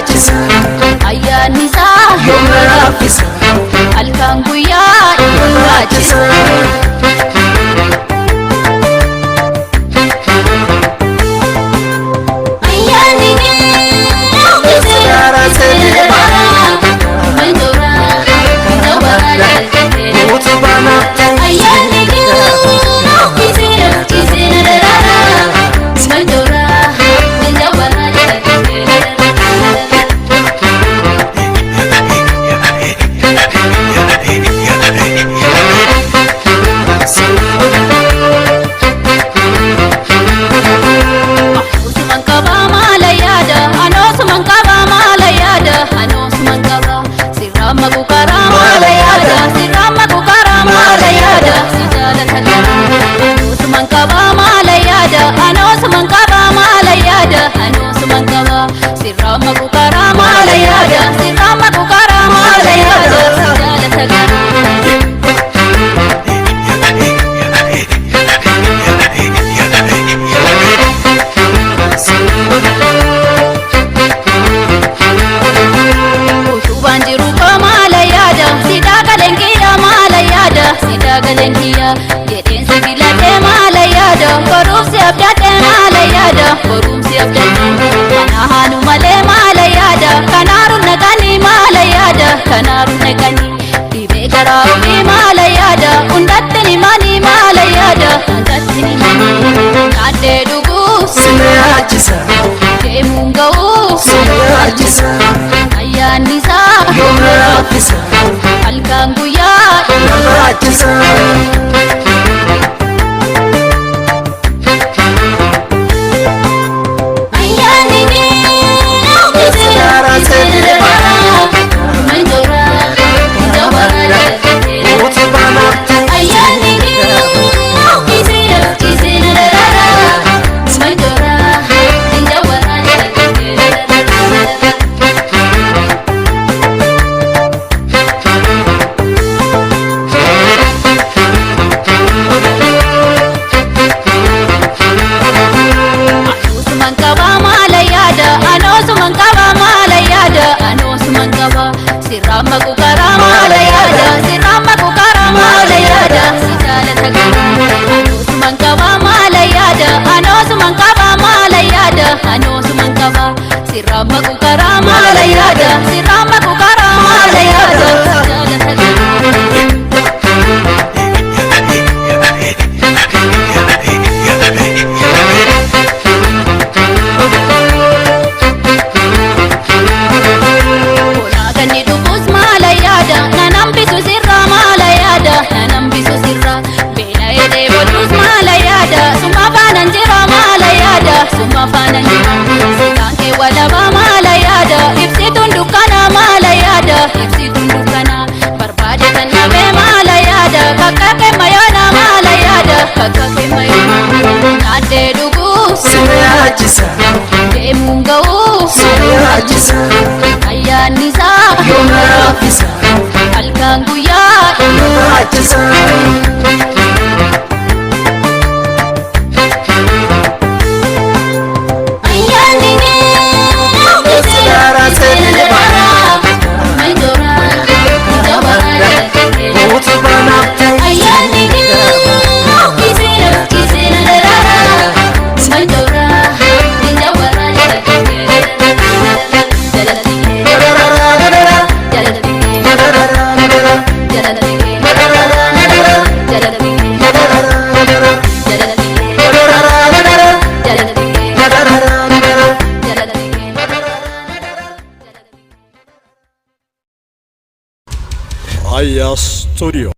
Sinaachisa ayyaanisa yooma laaffisa halkan guyyaa barbaachisa. Korumsi abdalli kana hanu male mala yada kanaru nagani mala yada kanaru nagani dibe garau ni mala yada undattini mani mala yada undattini mani kade dugu Sinaachisa demungau Sinaachisa ayyaanisa yooma laaffisa halkan guyyaa barbaachisa. Sirama ku karama la yada sirama ku karama la yada sijala tagara anos mankaba mala yada anos mankaba mala yada anos mankaba sirama ku karama la yada sirama ku karama la yada sijala tagara Mafanan sikanke wala ba mala yada ibsitun dukana mala yada ibsitun dukana barbade tannabe mala yada kakake mayona mala yada kakake mayona nade dugu Sinaachisa demungau Sinaachisa ayyaanisa yooma laaffisa halkan guyyaa barbaachisa. Aya Studio.